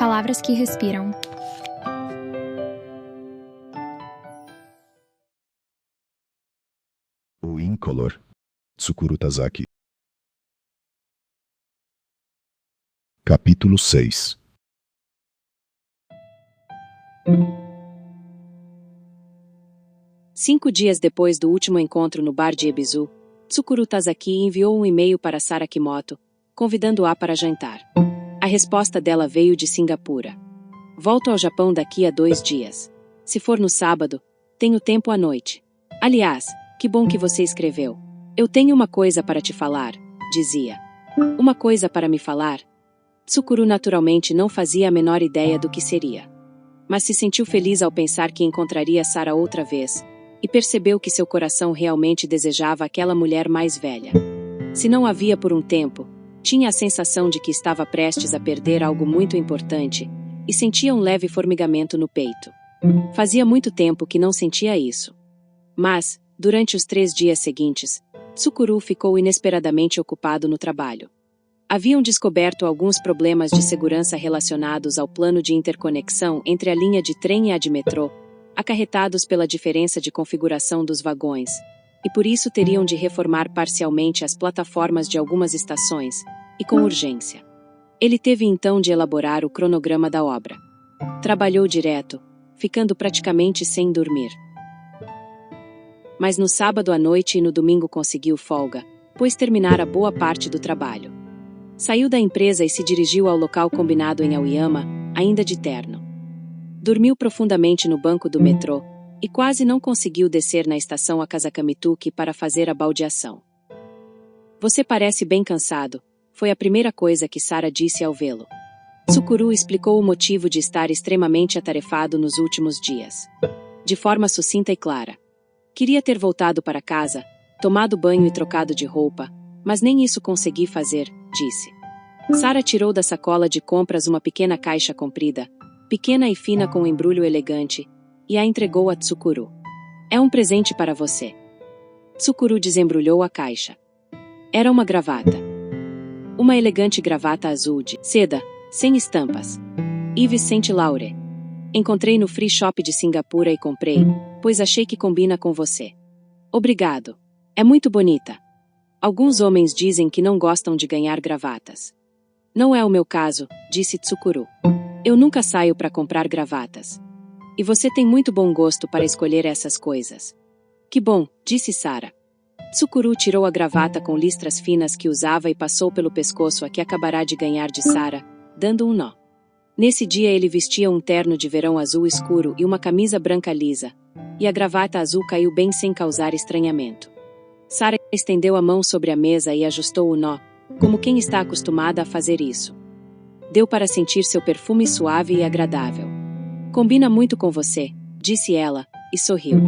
Palavras que respiram. O incolor. Tsukuru Tazaki. Capítulo 6. Cinco dias depois do último encontro no bar de Ebizu, Tsukuru Tazaki enviou um e-mail para Sara Kimoto, convidando-a para jantar. A resposta dela veio de Singapura. Volto ao Japão daqui a 2 dias. Se for no sábado, tenho tempo à noite. Aliás, que bom que você escreveu. Eu tenho uma coisa para te falar, dizia. Uma coisa para me falar? Tsukuru naturalmente não fazia a menor ideia do que seria. Mas se sentiu feliz ao pensar que encontraria Sara outra vez, e percebeu que seu coração realmente desejava aquela mulher mais velha. Se não a via por um tempo, tinha a sensação de que estava prestes a perder algo muito importante, e sentia um leve formigamento no peito. Fazia muito tempo que não sentia isso. Mas, durante os 3 dias seguintes, Tsukuru ficou inesperadamente ocupado no trabalho. Haviam descoberto alguns problemas de segurança relacionados ao plano de interconexão entre a linha de trem e a de metrô, acarretados pela diferença de configuração dos vagões, e por isso teriam de reformar parcialmente as plataformas de algumas estações, e com urgência. Ele teve então de elaborar o cronograma da obra. Trabalhou direto, ficando praticamente sem dormir. Mas no sábado à noite e no domingo conseguiu folga, pois terminara boa parte do trabalho. Saiu da empresa e se dirigiu ao local combinado em Aoyama, ainda de terno. Dormiu profundamente no banco do metrô, e quase não conseguiu descer na estação Akasakamituki para fazer a baldeação. Você parece bem cansado, foi a primeira coisa que Sara disse ao vê-lo. Tsukuru explicou o motivo de estar extremamente atarefado nos últimos dias. De forma sucinta e clara. Queria ter voltado para casa, tomado banho e trocado de roupa, mas nem isso consegui fazer, disse. Sara tirou da sacola de compras uma pequena caixa comprida, pequena e fina com um embrulho elegante, e a entregou a Tsukuru. É um presente para você. Tsukuru desembrulhou a caixa. Era uma gravata. Uma elegante gravata azul de seda, sem estampas. Yves Saint Laurent. Encontrei no Free Shop de Singapura e comprei, pois achei que combina com você. Obrigado. É muito bonita. Alguns homens dizem que não gostam de ganhar gravatas. Não é o meu caso, disse Tsukuru. Eu nunca saio para comprar gravatas. E você tem muito bom gosto para escolher essas coisas. Que bom, disse Sara. Tsukuru tirou a gravata com listras finas que usava e passou pelo pescoço a que acabará de ganhar de Sara, dando um nó. Nesse dia ele vestia um terno de verão azul escuro e uma camisa branca lisa, e a gravata azul caiu bem sem causar estranhamento. Sara estendeu a mão sobre a mesa e ajustou o nó, como quem está acostumada a fazer isso. Deu para sentir seu perfume suave e agradável. Combina muito com você, disse ela, e sorriu.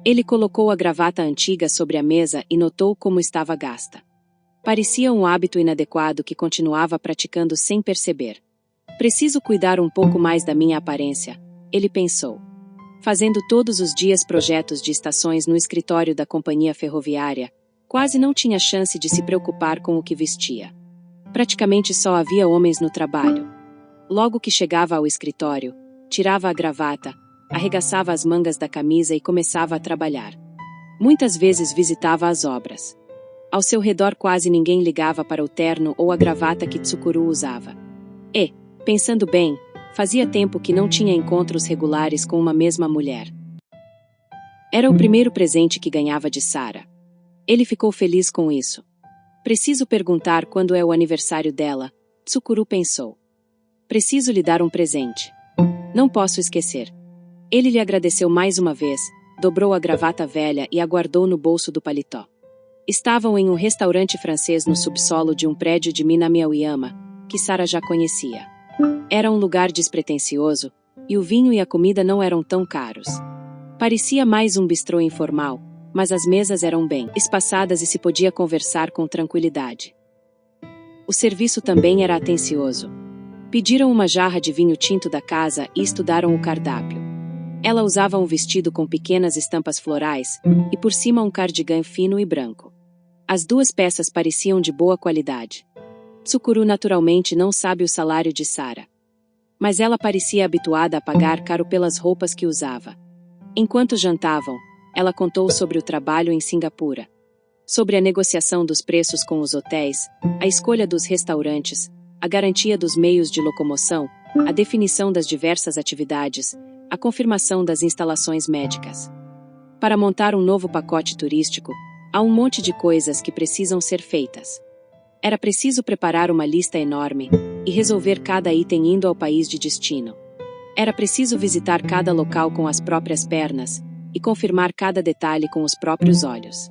Ele colocou a gravata antiga sobre a mesa e notou como estava gasta. Parecia um hábito inadequado que continuava praticando sem perceber. Preciso cuidar um pouco mais da minha aparência, ele pensou. Fazendo todos os dias projetos de estações no escritório da companhia ferroviária, quase não tinha chance de se preocupar com o que vestia. Praticamente só havia homens no trabalho. Logo que chegava ao escritório, tirava a gravata, arregaçava as mangas da camisa e começava a trabalhar. Muitas vezes visitava as obras. Ao seu redor quase ninguém ligava para o terno ou a gravata que Tsukuru usava. E, pensando bem, fazia tempo que não tinha encontros regulares com uma mesma mulher. Era o primeiro presente que ganhava de Sara. Ele ficou feliz com isso. Preciso perguntar quando é o aniversário dela, Tsukuru pensou. Preciso lhe dar um presente. Não posso esquecer. Ele lhe agradeceu mais uma vez, dobrou a gravata velha e a guardou no bolso do paletó. Estavam em um restaurante francês no subsolo de um prédio de Minami Aoyama, que Sara já conhecia. Era um lugar despretensioso, e o vinho e a comida não eram tão caros. Parecia mais um bistrô informal, mas as mesas eram bem espaçadas e se podia conversar com tranquilidade. O serviço também era atencioso. Pediram uma jarra de vinho tinto da casa e estudaram o cardápio. Ela usava um vestido com pequenas estampas florais, e por cima um cardigan fino e branco. As 2 peças pareciam de boa qualidade. Tsukuru naturalmente não sabe o salário de Sara. Mas ela parecia habituada a pagar caro pelas roupas que usava. Enquanto jantavam, ela contou sobre o trabalho em Singapura, sobre a negociação dos preços com os hotéis, a escolha dos restaurantes, a garantia dos meios de locomoção, a definição das diversas atividades, a confirmação das instalações médicas. Para montar um novo pacote turístico, há um monte de coisas que precisam ser feitas. Era preciso preparar uma lista enorme e resolver cada item indo ao país de destino. Era preciso visitar cada local com as próprias pernas e confirmar cada detalhe com os próprios olhos.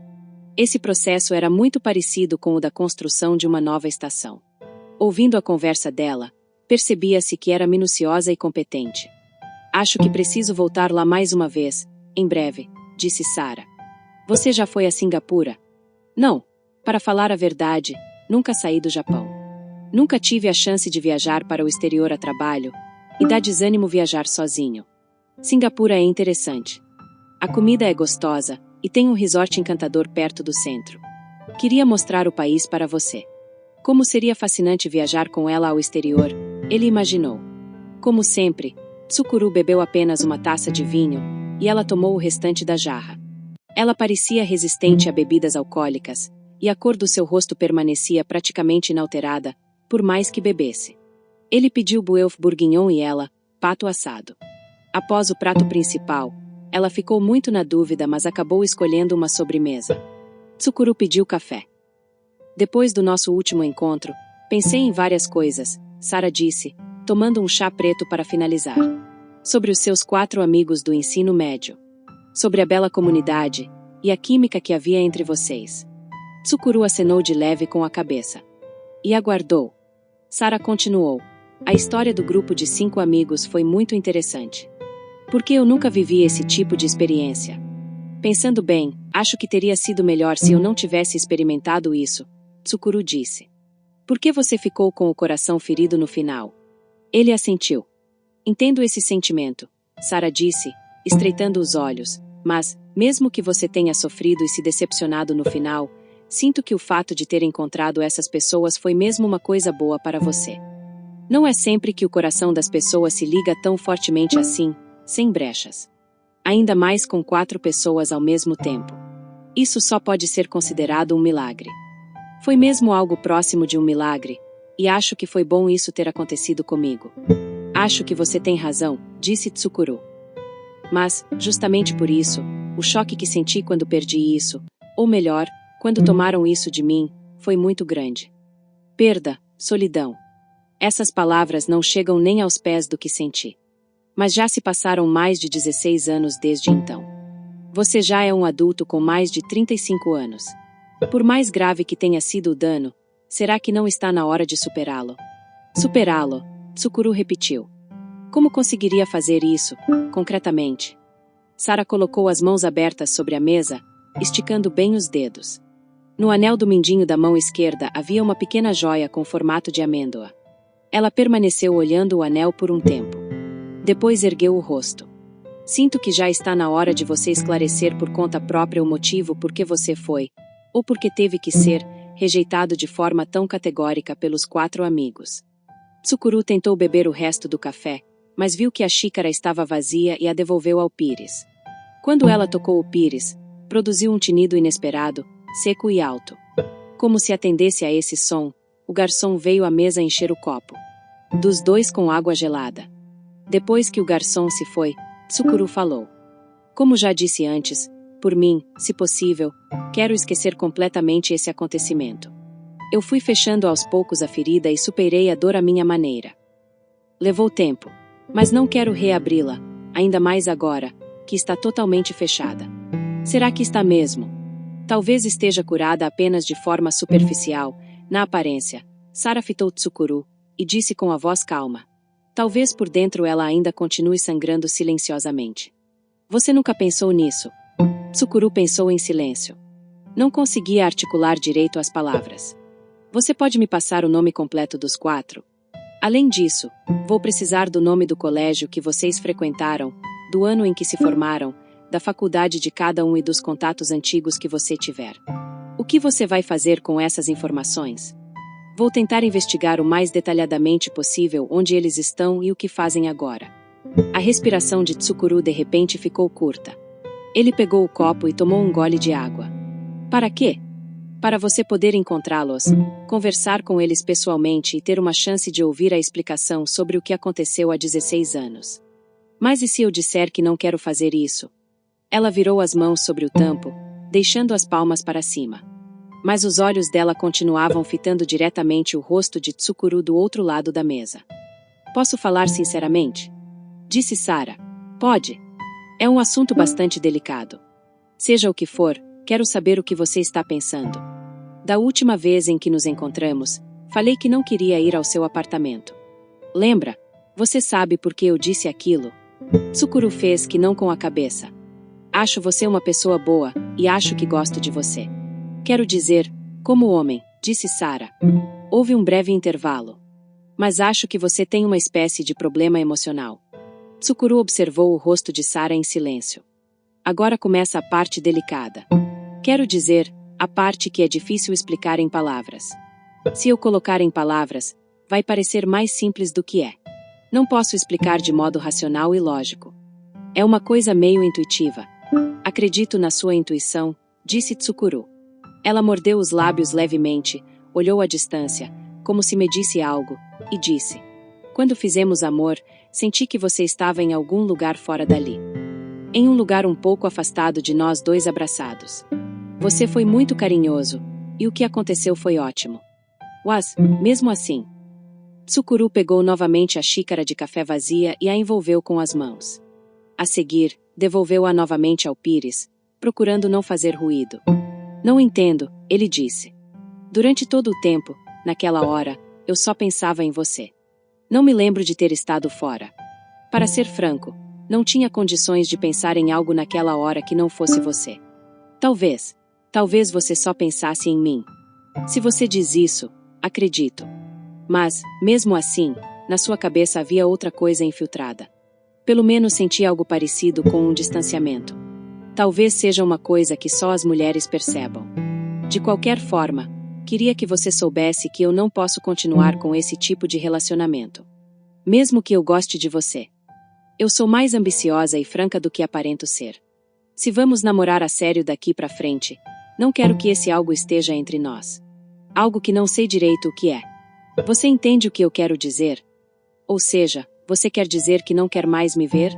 Esse processo era muito parecido com o da construção de uma nova estação. Ouvindo a conversa dela, percebia-se que era minuciosa e competente. Acho que preciso voltar lá mais uma vez, em breve, disse Sarah. Você já foi a Singapura? Não. Para falar a verdade, nunca saí do Japão. Nunca tive a chance de viajar para o exterior a trabalho, e dá desânimo viajar sozinho. Singapura é interessante. A comida é gostosa, e tem um resort encantador perto do centro. Queria mostrar o país para você. Como seria fascinante viajar com ela ao exterior, ele imaginou. Como sempre, Tsukuru bebeu apenas uma taça de vinho, e ela tomou o restante da jarra. Ela parecia resistente a bebidas alcoólicas, e a cor do seu rosto permanecia praticamente inalterada, por mais que bebesse. Ele pediu bœuf bourguignon e ela, pato assado. Após o prato principal, ela ficou muito na dúvida, mas acabou escolhendo uma sobremesa. Tsukuru pediu café. Depois do nosso último encontro, pensei em várias coisas, Sarah disse, tomando um chá preto para finalizar. Sobre os seus 4 amigos do ensino médio. Sobre a bela comunidade, e a química que havia entre vocês. Tsukuru acenou de leve com a cabeça. E aguardou. Sarah continuou. A história do grupo de 5 amigos foi muito interessante. Porque eu nunca vivi esse tipo de experiência. Pensando bem, acho que teria sido melhor se eu não tivesse experimentado isso, Tsukuru disse. Por que você ficou com o coração ferido no final? Ele assentiu. Entendo esse sentimento, Sarah disse, estreitando os olhos, mas, mesmo que você tenha sofrido e se decepcionado no final, sinto que o fato de ter encontrado essas pessoas foi mesmo uma coisa boa para você. Não é sempre que o coração das pessoas se liga tão fortemente assim, sem brechas. Ainda mais com 4 pessoas ao mesmo tempo. Isso só pode ser considerado um milagre. Foi mesmo algo próximo de um milagre, e acho que foi bom isso ter acontecido comigo. Acho que você tem razão, disse Tsukuru. Mas, justamente por isso, o choque que senti quando perdi isso, ou melhor, quando tomaram isso de mim, foi muito grande. Perda, solidão. Essas palavras não chegam nem aos pés do que senti. Mas já se passaram mais de 16 anos desde então. Você já é um adulto com mais de 35 anos. Por mais grave que tenha sido o dano, será que não está na hora de superá-lo? Superá-lo, Tsukuru repetiu. Como conseguiria fazer isso, concretamente? Sarah colocou as mãos abertas sobre a mesa, esticando bem os dedos. No anel do mindinho da mão esquerda havia uma pequena joia com formato de amêndoa. Ela permaneceu olhando o anel por um tempo. Depois ergueu o rosto. Sinto que já está na hora de você esclarecer por conta própria o motivo por que você foi, ou porque teve que ser, rejeitado de forma tão categórica pelos 4 amigos. Tsukuru tentou beber o resto do café, mas viu que a xícara estava vazia e a devolveu ao pires. Quando ela tocou o pires, produziu um tinido inesperado, seco e alto. Como se atendesse a esse som, o garçom veio à mesa encher o copo. Dos 2 com água gelada. Depois que o garçom se foi, Tsukuru falou. Como já disse antes, por mim, se possível, quero esquecer completamente esse acontecimento. Eu fui fechando aos poucos a ferida e superei a dor à minha maneira. Levou tempo, mas não quero reabri-la, ainda mais agora, que está totalmente fechada. Será que está mesmo? Talvez esteja curada apenas de forma superficial, na aparência. Sarah fitou Tsukuru, e disse com a voz calma. Talvez por dentro ela ainda continue sangrando silenciosamente. Você nunca pensou nisso? Tsukuru pensou em silêncio. Não conseguia articular direito as palavras. Você pode me passar o nome completo dos 4? Além disso, vou precisar do nome do colégio que vocês frequentaram, do ano em que se formaram, da faculdade de cada um e dos contatos antigos que você tiver. O que você vai fazer com essas informações? Vou tentar investigar o mais detalhadamente possível onde eles estão e o que fazem agora. A respiração de Tsukuru de repente ficou curta. Ele pegou o copo e tomou um gole de água. Para quê? Para você poder encontrá-los, conversar com eles pessoalmente e ter uma chance de ouvir a explicação sobre o que aconteceu há 16 anos. Mas e se eu disser que não quero fazer isso? Ela virou as mãos sobre o tampo, deixando as palmas para cima. Mas os olhos dela continuavam fitando diretamente o rosto de Tsukuru do outro lado da mesa. Posso falar sinceramente? Disse Sara. Pode. É um assunto bastante delicado. Seja o que for, quero saber o que você está pensando. Da última vez em que nos encontramos, falei que não queria ir ao seu apartamento. Lembra? Você sabe por que eu disse aquilo? Tsukuru fez que não com a cabeça. Acho você uma pessoa boa, e acho que gosto de você. Quero dizer, como homem, disse Sara. Houve um breve intervalo. Mas acho que você tem uma espécie de problema emocional. Tsukuru observou o rosto de Sara em silêncio. Agora começa a parte delicada. Quero dizer, a parte que é difícil explicar em palavras. Se eu colocar em palavras, vai parecer mais simples do que é. Não posso explicar de modo racional e lógico. É uma coisa meio intuitiva. Acredito na sua intuição, disse Tsukuru. Ela mordeu os lábios levemente, olhou à distância, como se medisse algo, e disse: Quando fizemos amor, senti que você estava em algum lugar fora dali. Em um lugar um pouco afastado de nós dois abraçados. Você foi muito carinhoso, e o que aconteceu foi ótimo. Mas, mesmo assim. Tsukuru pegou novamente a xícara de café vazia e a envolveu com as mãos. A seguir, devolveu-a novamente ao Pires, procurando não fazer ruído. Não entendo, ele disse. Durante todo o tempo, naquela hora, eu só pensava em você. Não me lembro de ter estado fora. Para ser franco, não tinha condições de pensar em algo naquela hora que não fosse você. Talvez você só pensasse em mim. Se você diz isso, acredito. Mas, mesmo assim, na sua cabeça havia outra coisa infiltrada. Pelo menos senti algo parecido com um distanciamento. Talvez seja uma coisa que só as mulheres percebam. De qualquer forma, queria que você soubesse que eu não posso continuar com esse tipo de relacionamento. Mesmo que eu goste de você. Eu sou mais ambiciosa e franca do que aparento ser. Se vamos namorar a sério daqui pra frente, não quero que esse algo esteja entre nós. Algo que não sei direito o que é. Você entende o que eu quero dizer? Ou seja, você quer dizer que não quer mais me ver?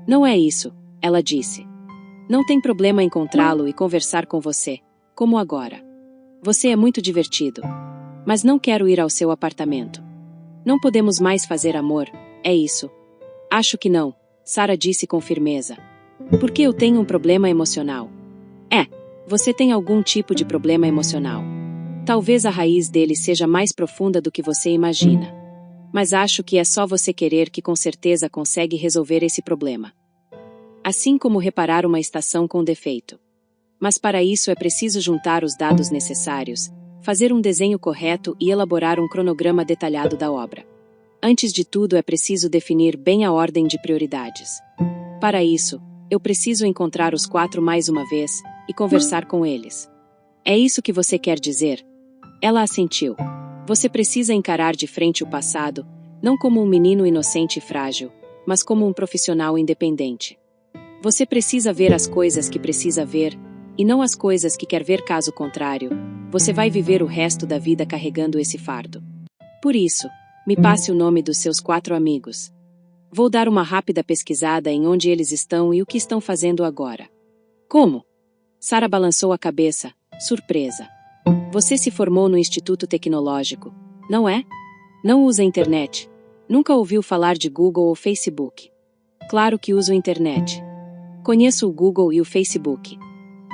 Não é isso, ela disse. Não tem problema encontrá-lo e conversar com você, como agora. Você é muito divertido. Mas não quero ir ao seu apartamento. Não podemos mais fazer amor, é isso? Acho que não, Sara disse com firmeza. Porque eu tenho um problema emocional. Você tem algum tipo de problema emocional. Talvez a raiz dele seja mais profunda do que você imagina. Mas acho que é só você querer que com certeza consegue resolver esse problema. Assim como reparar uma estação com defeito. Mas para isso é preciso juntar os dados necessários, fazer um desenho correto e elaborar um cronograma detalhado da obra. Antes de tudo é preciso definir bem a ordem de prioridades. Para isso, eu preciso encontrar os 4 mais uma vez e conversar com eles. É isso que você quer dizer? Ela assentiu. Você precisa encarar de frente o passado, não como um menino inocente e frágil, mas como um profissional independente. Você precisa ver as coisas que precisa ver, e não as coisas que quer ver. Caso contrário, você vai viver o resto da vida carregando esse fardo. Por isso, me passe o nome dos seus 4 amigos. Vou dar uma rápida pesquisada em onde eles estão e o que estão fazendo agora. Como? Sara balançou a cabeça, surpresa. Você se formou no Instituto Tecnológico, não é? Não usa internet. Nunca ouviu falar de Google ou Facebook. Claro que uso internet. Conheço o Google e o Facebook.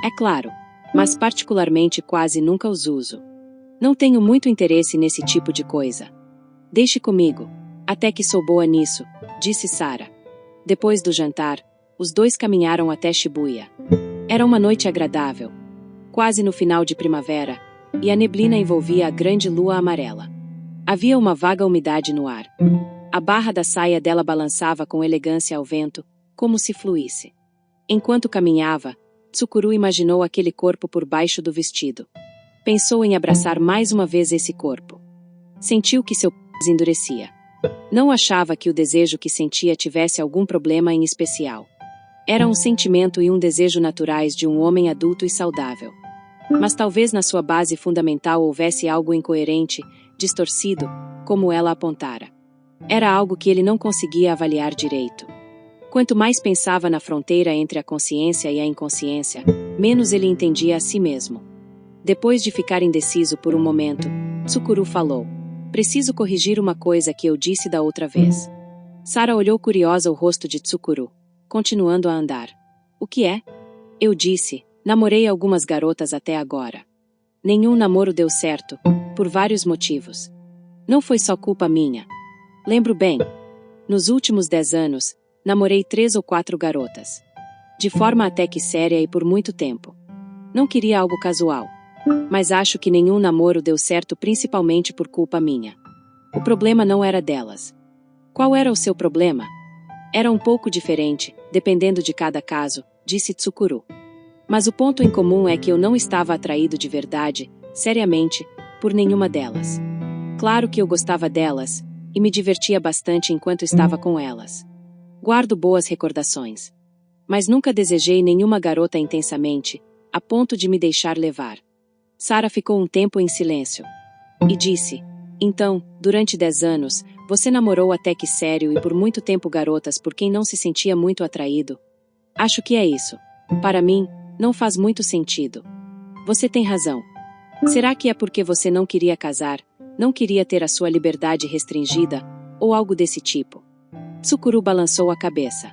É claro, mas particularmente quase nunca os uso. Não tenho muito interesse nesse tipo de coisa. Deixe comigo. Até que sou boa nisso, disse Sara. Depois do jantar, os dois caminharam até Shibuya. Era uma noite agradável. Quase no final de primavera, e a neblina envolvia a grande lua amarela. Havia uma vaga umidade no ar. A barra da saia dela balançava com elegância ao vento, como se fluísse. Enquanto caminhava, Tsukuru imaginou aquele corpo por baixo do vestido. Pensou em abraçar mais uma vez esse corpo. Sentiu que seu pênis endurecia. Não achava que o desejo que sentia tivesse algum problema em especial. Era um sentimento e um desejo naturais de um homem adulto e saudável. Mas talvez na sua base fundamental houvesse algo incoerente, distorcido, como ela apontara. Era algo que ele não conseguia avaliar direito. Quanto mais pensava na fronteira entre a consciência e a inconsciência, menos ele entendia a si mesmo. Depois de ficar indeciso por um momento, Tsukuru falou: "Preciso corrigir uma coisa que eu disse da outra vez." Sara olhou curiosa o rosto de Tsukuru, continuando a andar. "O que é?" "Eu disse, namorei algumas garotas até agora. Nenhum namoro deu certo, por vários motivos. Não foi só culpa minha. Lembro bem. Nos últimos 10 anos, namorei 3 ou 4 garotas. De forma até que séria e por muito tempo. Não queria algo casual. Mas acho que nenhum namoro deu certo principalmente por culpa minha. O problema não era delas. Qual era o seu problema?" "Era um pouco diferente, dependendo de cada caso", disse Tsukuru. "Mas o ponto em comum é que eu não estava atraído de verdade, seriamente, por nenhuma delas. Claro que eu gostava delas, e me divertia bastante enquanto estava com elas. Guardo boas recordações. Mas nunca desejei nenhuma garota intensamente, a ponto de me deixar levar." Sara ficou um tempo em silêncio. E disse: "Então, durante 10 anos, você namorou até que sério e por muito tempo garotas por quem não se sentia muito atraído?" "Acho que é isso. Para mim, não faz muito sentido." "Você tem razão. Será que é porque você não queria casar, não queria ter a sua liberdade restringida, ou algo desse tipo?" Tsukuru balançou a cabeça.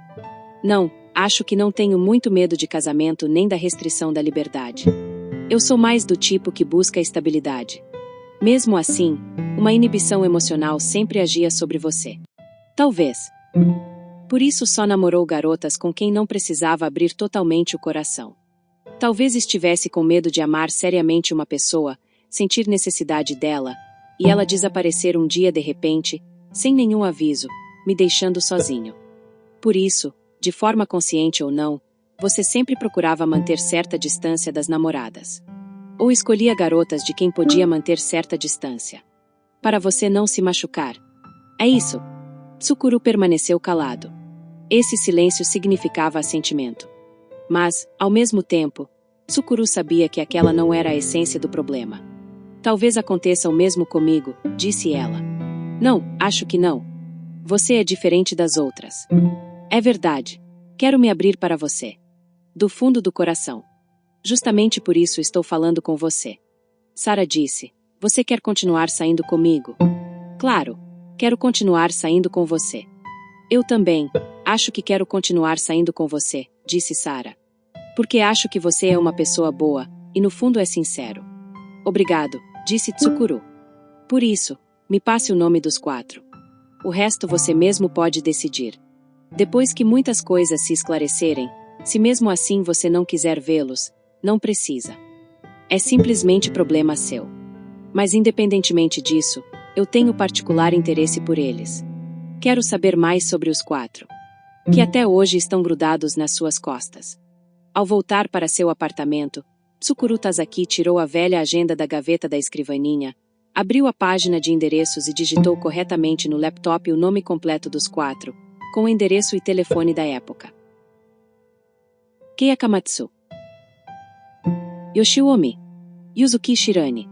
"Não, acho que não tenho muito medo de casamento nem da restrição da liberdade. Eu sou mais do tipo que busca a estabilidade. Mesmo assim, uma inibição emocional sempre agia sobre você. Talvez. Por isso só namorou garotas com quem não precisava abrir totalmente o coração. Talvez estivesse com medo de amar seriamente uma pessoa, sentir necessidade dela, e ela desaparecer um dia de repente, sem nenhum aviso, me deixando sozinho. Por isso, de forma consciente ou não, você sempre procurava manter certa distância das namoradas. Ou escolhia garotas de quem podia manter certa distância. Para você não se machucar. É isso." Tsukuru permaneceu calado. Esse silêncio significava assentimento. Mas, ao mesmo tempo, Tsukuru sabia que aquela não era a essência do problema. "Talvez aconteça o mesmo comigo", disse ela. "Não, acho que não. Você é diferente das outras." "É verdade. Quero me abrir para você. Do fundo do coração. Justamente por isso estou falando com você." Sara disse: "Você quer continuar saindo comigo?" "Claro. Quero continuar saindo com você." "Eu também. Acho que quero continuar saindo com você", disse Sara. "Porque acho que você é uma pessoa boa, e no fundo é sincero." "Obrigado", disse Tsukuru. "Por isso, me passe o nome dos 4. O resto você mesmo pode decidir. Depois que muitas coisas se esclarecerem, se mesmo assim você não quiser vê-los, não precisa. É simplesmente problema seu. Mas independentemente disso, eu tenho particular interesse por eles. Quero saber mais sobre os 4. Que até hoje estão grudados nas suas costas." Ao voltar para seu apartamento, Tsukuru Tazaki tirou a velha agenda da gaveta da escrivaninha, abriu a página de endereços e digitou corretamente no laptop o nome completo dos 4, com o endereço e telefone da época. Kei Akamatsu, Yoshiomi, Yuzuki Shirane,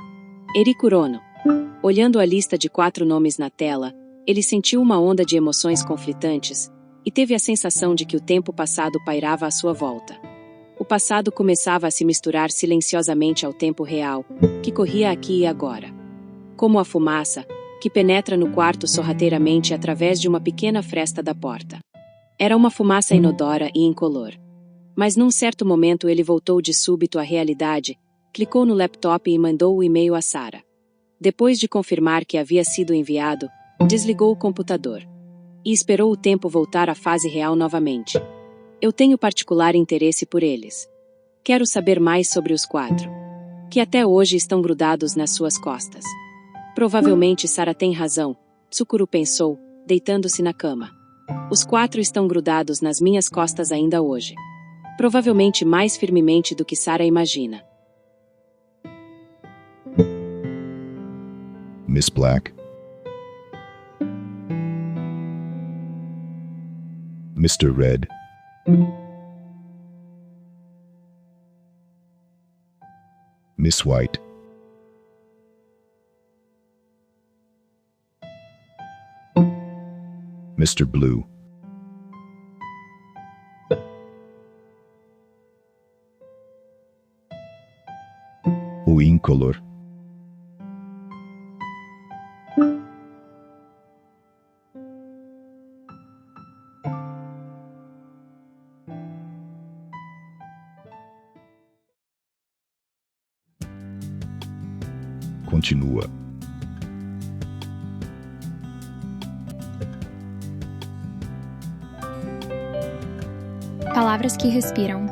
Eriku Rono. Olhando a lista de 4 nomes na tela, ele sentiu uma onda de emoções conflitantes, e teve a sensação de que o tempo passado pairava à sua volta. O passado começava a se misturar silenciosamente ao tempo real, que corria aqui e agora. Como a fumaça, que penetra no quarto sorrateiramente através de uma pequena fresta da porta. Era uma fumaça inodora e incolor. Mas num certo momento ele voltou de súbito à realidade, clicou no laptop e mandou o e-mail a Sara. Depois de confirmar que havia sido enviado, desligou o computador. E esperou o tempo voltar à fase real novamente. "Eu tenho particular interesse por eles. Quero saber mais sobre os 4. Que até hoje estão grudados nas suas costas." Provavelmente Sara tem razão, Tsukuru pensou, deitando-se na cama. "Os 4 estão grudados nas minhas costas ainda hoje. Provavelmente mais firmemente do que Sara imagina." Miss Black, Mr. Red, Miss White, Mr. Blue, o incolor, continua, Palavras que respiram.